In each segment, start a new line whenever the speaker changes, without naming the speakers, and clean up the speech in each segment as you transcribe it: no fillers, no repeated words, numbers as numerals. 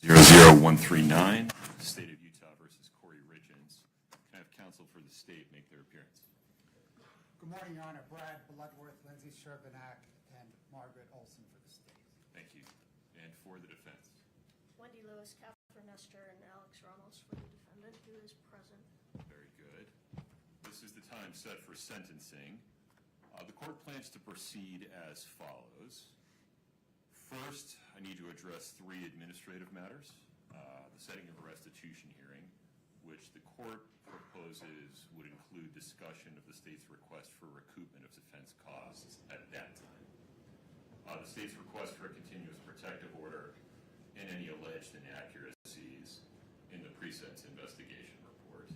00139, State of Utah versus Kouri Richins. Can I have counsel for the state make their appearance?
Good morning, Your Honor. Brad Bloodworth, Lindsay Sherbanak, and Margaret Olson for the state.
Thank you. And for the defense?
Wendy Lewis, Catherine Nestor, and Alex Ramos for the defendant, who is present.
Very good. This is the time set for sentencing. The court plans to proceed as follows. First, I need to address three administrative matters. The setting of a restitution hearing, which the court proposes would include discussion of the state's request for recoupment of defense costs at that time. The state's request for a continuous protective order and any alleged inaccuracies in the pre-sentence investigation report.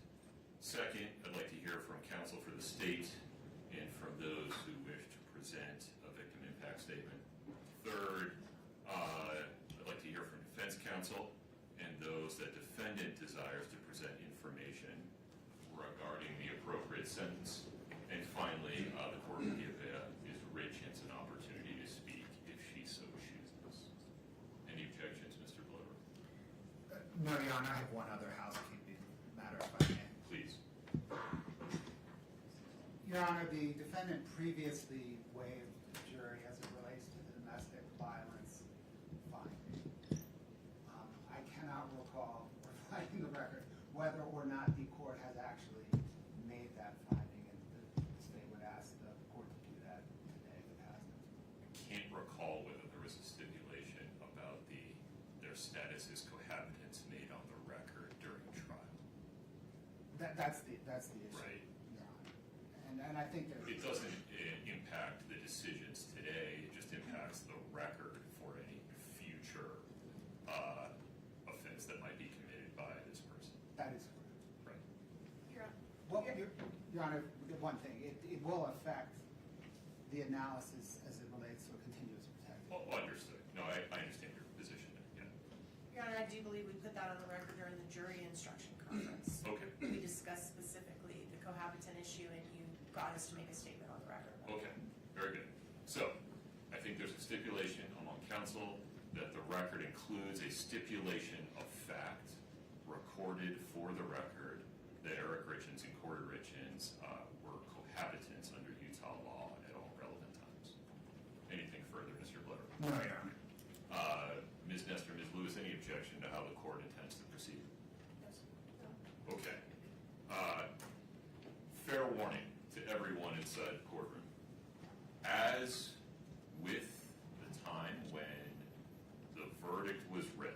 Second, I'd like to hear from counsel for the state and from those who wish to present a victim impact statement. Third, I'd like to hear from defense counsel and those that defendant desires to present information regarding the appropriate sentence. And finally, the court will give Ms. Richins an opportunity to speak if she so chooses. Any objections, Mr. Bloodworth?
No, Your Honor. I have one other housekeeping matter, if I may.
Please.
Your Honor, the defendant previously waived the jury as it relates to the domestic violence finding. I cannot recall, or finding the record, whether or not the court has actually made that finding, and the state would ask the court to do that today if it hasn't.
I can't recall whether there was a stipulation about their status as cohabitants made on the record during trial.
That's the issue.
Right.
Your Honor. And I think there's...
It doesn't impact the decisions today, it just impacts the record for any future offense that might be committed by this person.
That is correct.
Right.
Your Honor.
Well, Your Honor, one thing, it will affect the analysis as it relates to a continuous protective.
Well, understood. No, I understand your position. Yeah.
Your Honor, I do believe we put that on the record during the jury instruction conference.
Okay.
We discussed specifically the cohabitant issue, and you got us to make a statement on the record.
Okay, very good. So, I think there's a stipulation among counsel that the record includes a stipulation of fact recorded for the record that Eric Richins and Kouri Richins were cohabitants under Utah law at all relevant times. Anything further, Mr. Bloodworth?
No, Your Honor.
Ms. Nestor, Ms. Lewis, any objection to how the court intends to proceed?
Yes. No.
Okay. Fair warning to everyone inside the courtroom. As with the time when the verdict was read,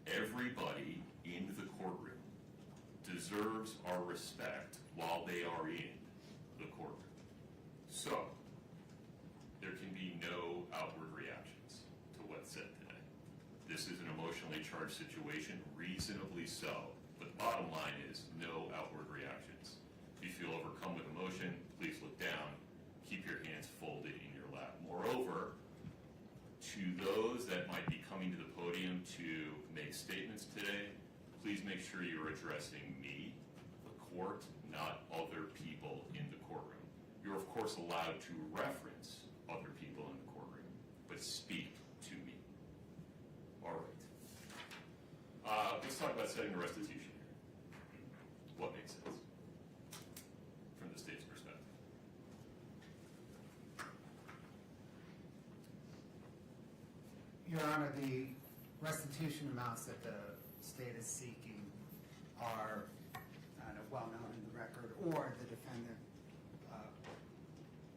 everybody in the courtroom deserves our respect while they are in the courtroom. So, there can be no outward reactions to what's said today. This is an emotionally charged situation, reasonably so. But the bottom line is no outward reactions. If you feel overcome with emotion, please look down. Keep your hands folded in your lap. Moreover, to those that might be coming to the podium to make statements today, please make sure you're addressing me, the court, not other people in the courtroom. You're of course allowed to reference other people in the courtroom, but speak to me. All right. Let's talk about setting a restitution here. What makes sense from the state's perspective?
Your Honor, the restitution amounts that the state is seeking are well known in the record, or the defendant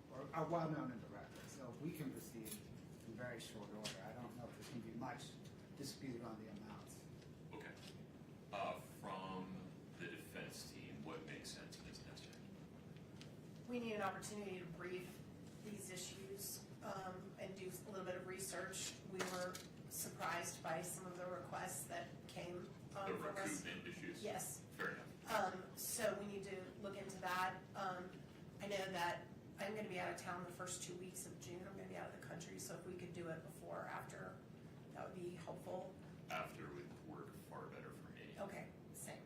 or are well known in the record. So we can proceed in very short order. I don't know if there can be much dispute on the amounts.
Okay. From the defense team, what makes sense, Ms. Nestor?
We need an opportunity to brief these issues and do a little bit of research. We were surprised by some of the requests that came
The
from us.
recoupment issues?
Yes.
Fair enough.
So we need to look into that. I know that I'm going to be out of town the first 2 weeks of June. I'm going to be out of the country, so if we could do it before or after, that would be helpful.
After would work far better for me.
Okay, same.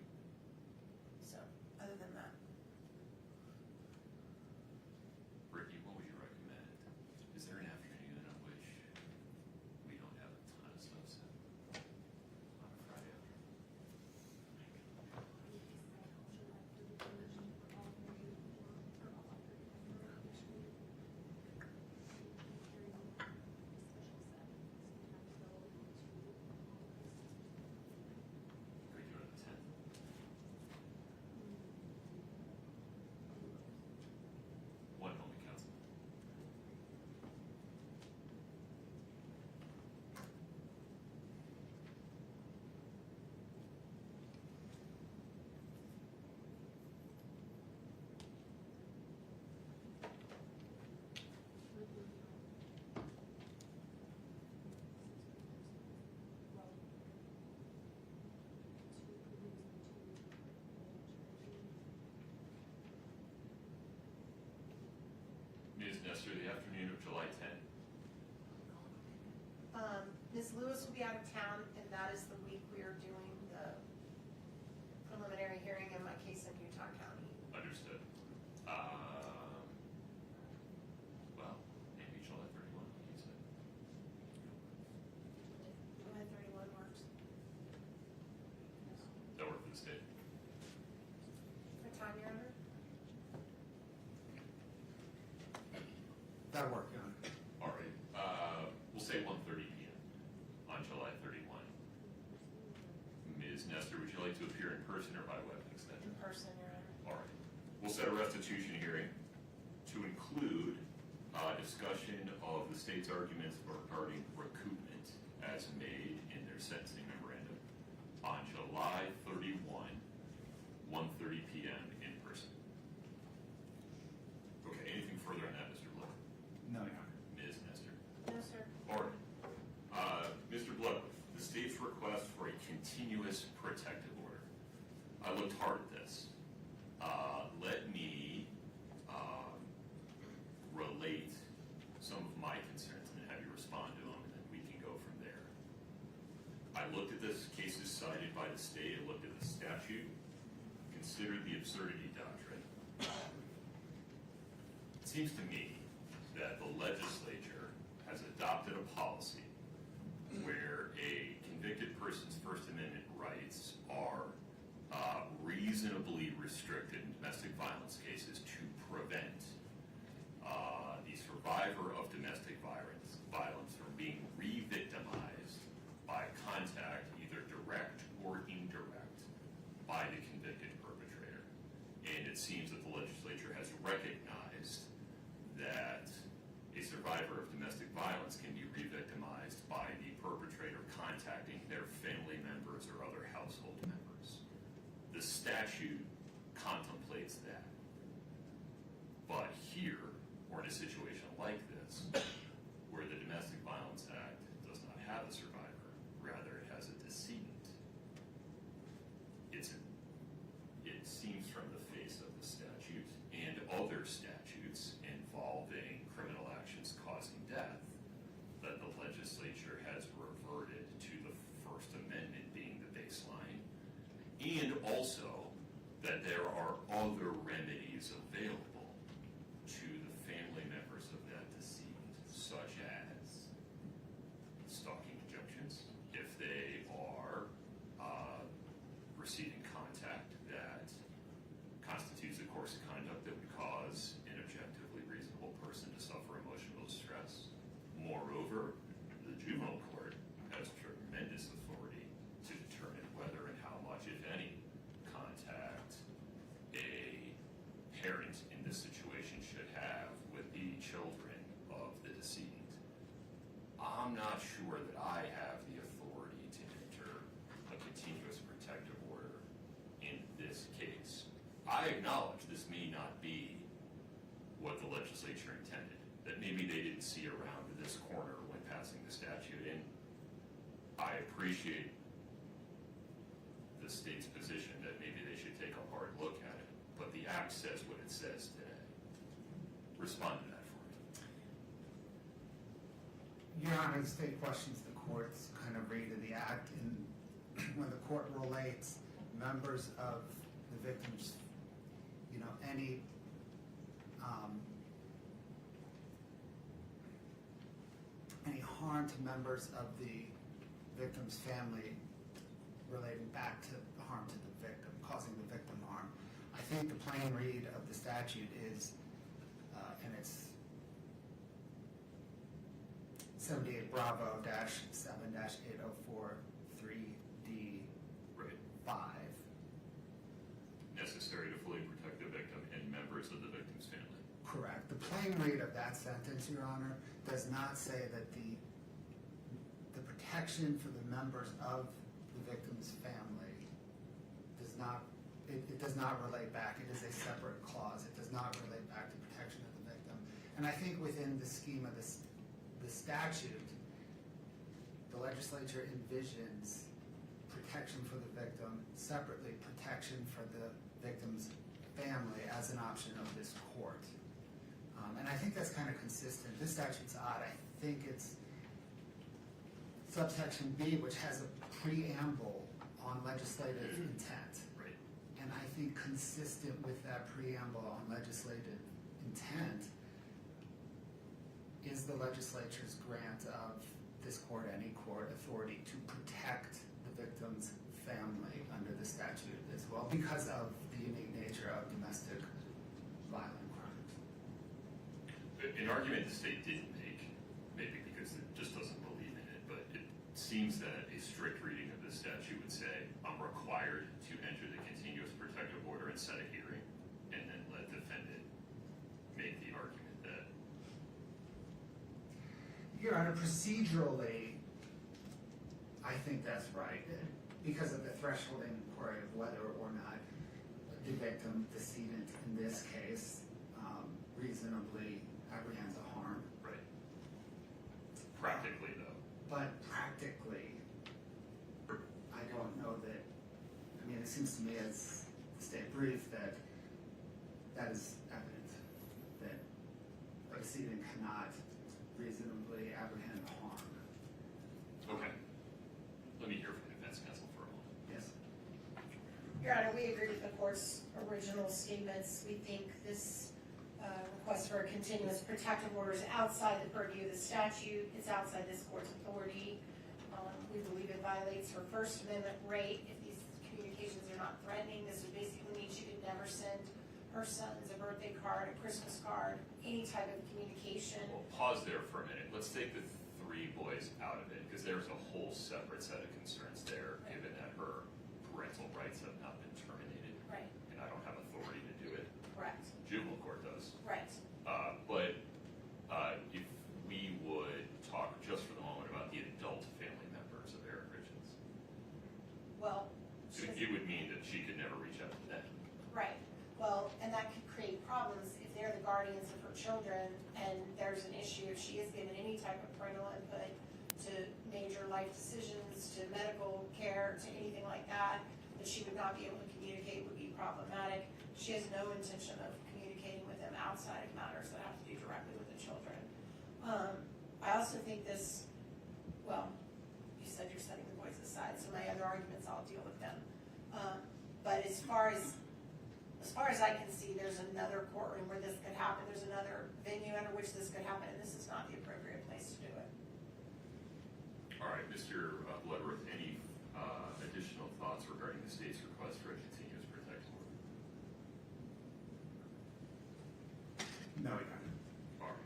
So, other than that,
Brittany, what would you recommend? Is there an afternoon on which we don't have a ton of stuff set? Nestor, the afternoon of July 10th.
Ms. Lewis will be out of town, and that is the week we are doing the preliminary hearing in my case in Utah County.
Understood. Well, maybe July 31, he said.
July 31 works.
That work for the state?
What time, Your Honor?
That'll work, Your Honor.
All right. We'll say 1:30 p.m. on July 31. Ms. Nestor, would you like to appear in person or by web extension?
In person, Your Honor.
All right. We'll set a restitution hearing to include discussion of the state's arguments regarding recoupment as made in their sentencing memorandum on July 31, 1:30 p.m. in person. Okay, anything further on that, Mr. Blood?
No, Your Honor.
Ms. Nestor?
No, sir.
All right. Mr. Bloodworth, the state's request for a continuous protective order. I looked hard at this. Let me relate some of my concerns and have you respond to them, and then we can go from there. I looked at this, cases cited by the state, I looked at the statute, considered the absurdity doctrine. It seems to me that the legislature has adopted a policy where a convicted person's First Amendment rights are reasonably restricted in domestic violence cases to prevent the survivor of domestic violence from being re-victimized by contact, either direct or indirect, by the convicted perpetrator. And it seems that the legislature has recognized that a survivor of domestic violence can be re-victimized by the perpetrator contacting their family members or other household members. The statute contemplates that. But here, or in a situation like this, where the Domestic Violence Act does not have a survivor, rather it has a decedent, it seems from the face of the statute and other statutes involving criminal actions causing death that the legislature has reverted to the First Amendment being the baseline, and also that there are other remedies available to the family members of that decedent, such as stalking injunctions, if they are receiving contact that constitutes a course of conduct that would cause an objectively reasonable person to suffer emotional distress. Moreover, the juvenile court has tremendous authority to determine whether and how much, if any, contact a parent in this situation should have with the children of the decedent. I'm not sure that I have the authority to enter a continuous protective order in this case. I acknowledge this may not be what the legislature intended, that maybe they didn't see around this corner when passing the statute, and I appreciate the state's position that maybe they should take a hard look at it, but the act says what it says today. Respond to that for me.
Your Honor, the state questions the court's kind of read of the act, and when the court relates members of the victims, any harm to members of the victim's family relating back to the harm to the victim, causing the victim harm. I think the plain read of the statute is, and it's 78 Bravo -7 -804 3D
Right.
5.
Necessary to fully protect the victim and members of the victim's family.
Correct. The plain read of that sentence, Your Honor, does not say that the protection for the members of the victim's family does not, it does not relate back. It is a separate clause. It does not relate back to protection of the victim. And I think within the scheme of the statute, the legislature envisions protection for the victim, separately protection for the victim's family as an option of this court. And I think that's kind of consistent. This statute's odd. I think it's subsection B, which has a preamble on legislative intent.
Right.
And I think consistent with that preamble on legislative intent is the legislature's grant of this court, any court, authority to protect the victim's family under the statute as well because of the unique nature of domestic violent crimes.
An argument the state didn't make, maybe because it just doesn't believe in it, but it seems that a strict reading of this statute would say, I'm required to enter the continuous protective order and set a hearing, and then let defendant make the argument that.
Your Honor, procedurally, I think that's right, because of the threshold inquiry of whether or not the victim, decedent in this case, reasonably apprehends a harm.
Right. Practically, though.
But practically, I don't know that, I mean, it seems to me as the state brief that that is evident, that a decedent cannot reasonably apprehend harm.
Okay. Let me hear from defense counsel for a moment.
Yes.
Your Honor, we agree with the court's original statements. We think this request for a continuous protective order is outside the purview of the statute. It's outside this court's authority. We believe it violates her First Amendment right. If these communications are not threatening, this would basically mean she could never send her sons a birthday card, a Christmas card, any type of communication.
Well, pause there for a minute. Let's take the three boys out of it, because there's a whole separate set of concerns there,
Right.
given that her parental rights have not been terminated.
Right.
And I don't have authority to do it.
Correct.
Juvenile court does.
Right.
But if we would talk just for the moment about the adult family members of Eric Richins,
Well,
it would mean that she could never reach out to them.
right. Well, and that could create problems if they're the guardians of her children and there's an issue if she is given any type of parental input to major life decisions, to medical care, to anything like that she would not be able to communicate would be problematic. She has no intention of communicating with them outside of matters that have to do directly with the children. I also think this, well, you said you're setting the boys aside, so my other arguments, I'll deal with them. But as far as I can see, there's another courtroom where this could happen. There's another venue under which this could happen, and this is not the appropriate place to do it.
All right, Mr. Bloodworth, any additional thoughts regarding the state's request for a continuous protective order?
No, Your Honor.
All right.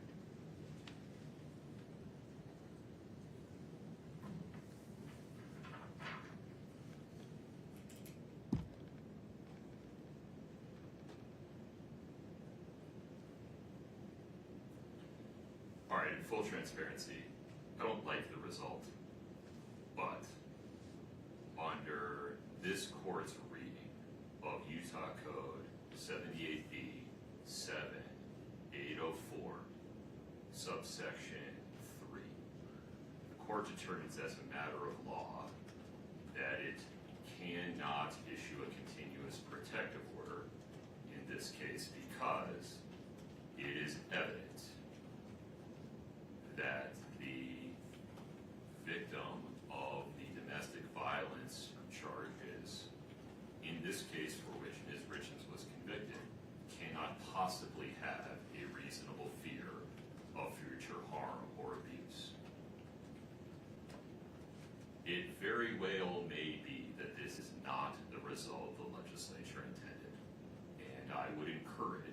All right, in full transparency, I don't like the result, but under this court's reading of Utah Code 78B 7804, subsection 3, the court determines as a matter of law that it cannot issue a continuous protective order in this case because it is evident that the victim of the domestic violence charges, in this case for which Ms. Richins was convicted, cannot possibly have a reasonable fear of future harm or abuse. It very well may be that this is not the result the legislature intended, and I would encourage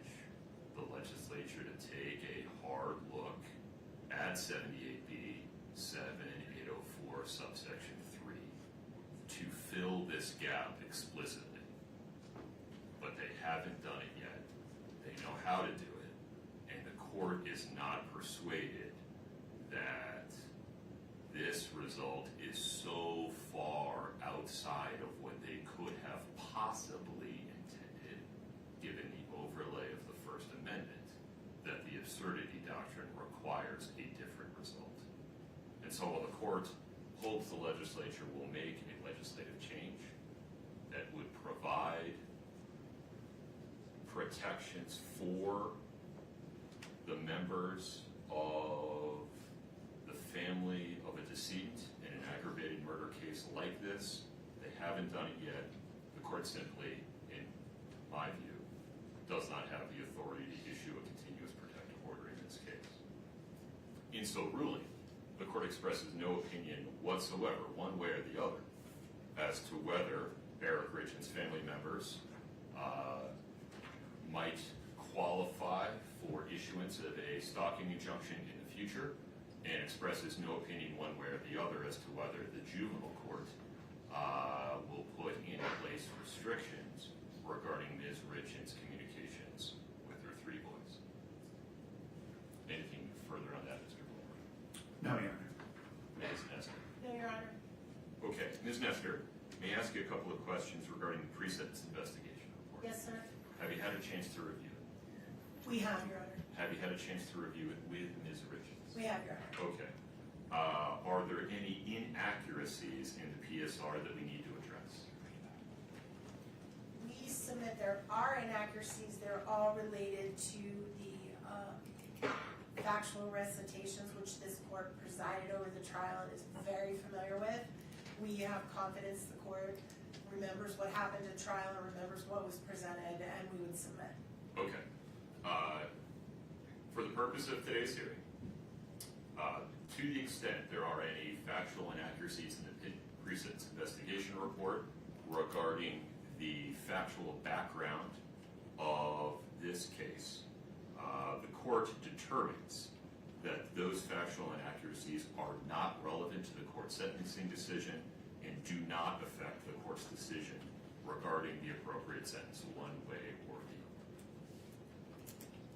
the legislature to take a hard look at 78B 7804 subsection 3 to fill this gap explicitly. But they haven't done it yet. They know how to do it, and the court is not persuaded that this result is so far outside of what they could have possibly intended, given the overlay of the First Amendment, that the absurdity doctrine requires a different result. And so while the court holds the legislature will make a legislative change that would provide protections for the members of the family of a decedent in an aggravated murder case like this. They haven't done it yet. The court simply, in my view, does not have the authority to issue a continuous protective order in this case. In so ruling, the court expresses no opinion whatsoever, one way or the other, as to whether Eric Richins' family members might qualify for issuance of a stalking injunction in the future, and expresses no opinion one way or the other as to whether the juvenile court will put in place restrictions regarding Ms. Richins' communications with her 3 boys. Anything further on that, Mr. Bloodworth?
No, Your Honor.
Ms. Nestor?
No, Your Honor.
Okay, Ms. Nestor, may I ask you a couple of questions regarding the pre-sentence investigation report?
Yes, sir.
Have you had a chance to review it?
We have, Your Honor.
Have you had a chance to review it with Ms. Richins?
We have, Your Honor.
Okay. Are there any inaccuracies in the PSR that we need to address?
We submit there are inaccuracies. They're all related to the factual recitations, which this court presided over the trial and is very familiar with. We have confidence the court remembers what happened at trial and remembers what was presented, and we would submit.
Okay. For the purpose of today's hearing, to the extent there are any factual inaccuracies in the pre-sentence investigation report regarding the factual background of this case, the court determines that those factual inaccuracies are not relevant to the court's sentencing decision and do not affect the court's decision regarding the appropriate sentence one way or the other.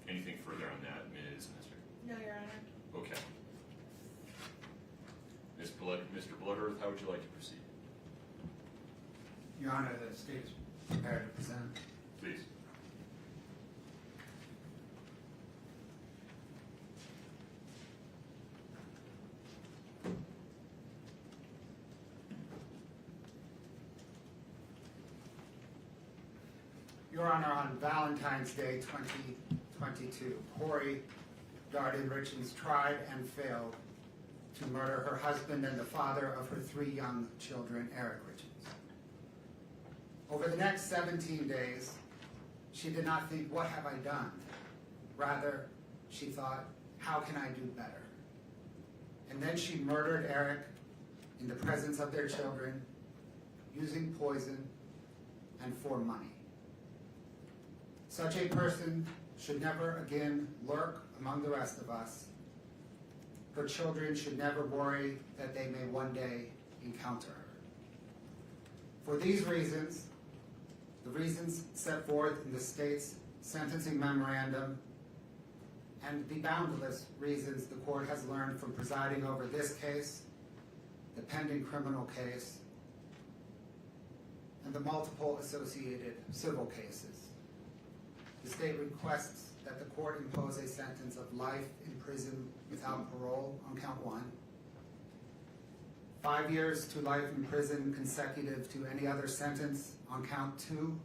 Anything further on that, Ms. Nestor?
No, Your Honor.
Okay. Mr. Bloodworth, how would you like to proceed?
Your Honor, the state is prepared to present.
Please.
Your Honor, on Valentine's Day 2022, Kouri Richins tried and failed to murder her husband and the father of her 3 young children, Eric Richins. Over the next 17 days, she did not think, what have I done? Rather, she thought, how can I do better? And then she murdered Eric in the presence of their children, using poison and for money. Such a person should never again lurk among the rest of us. Her children should never worry that they may one day encounter her. For these reasons, the reasons set forth in the state's sentencing memorandum, and the boundless reasons the court has learned from presiding over this case, the pending criminal case, and the multiple associated civil cases, the state requests that the court impose a sentence of life in prison without parole on count 1, 5 years to life in prison consecutive to any other sentence on count 2,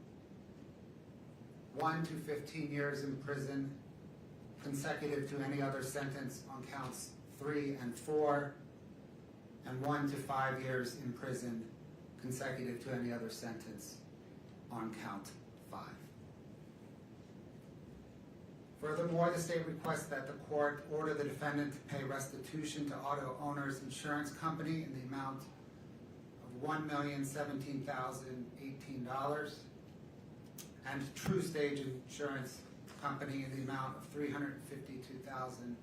1 to 15 years in prison consecutive to any other sentence on counts 3 and 4, and 1 to 5 years in prison consecutive to any other sentence on count 5. Furthermore, the state requests that the court order the defendant to pay restitution to Auto Owners Insurance Company in the amount of $1,017,018 and True Stage Insurance Company in the amount of $352,562.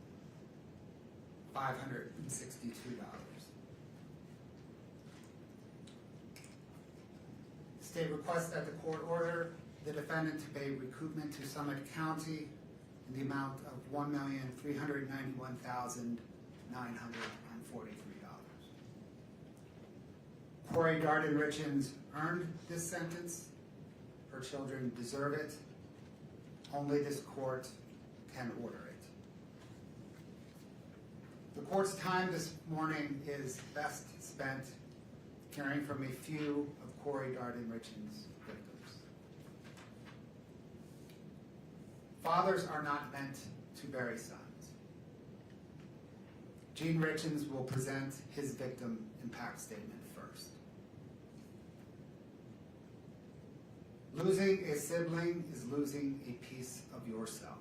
The state requests that the court order the defendant to pay recoupment to Summit County in the amount of $1,391,943. Kouri Richins earned this sentence. Her children deserve it. Only this court can order it. The court's time this morning is best spent hearing from a few of Kouri Richins' victims. Fathers are not meant to to bury sons. Gene Richins will present his victim impact statement first. Losing a sibling is losing a piece of yourself.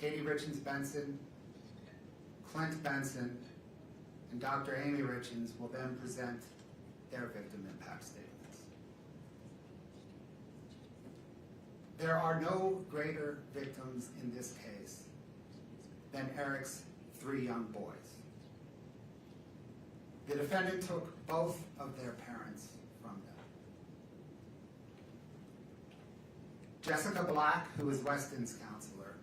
Katie Richins Benson, Clint Benson, and Dr. Amy Richins will then present their victim impact statements. There are no greater victims in this case than Eric's 3 young boys. The defendant took both of their parents from them. Jessica Black, who is Weston's counselor,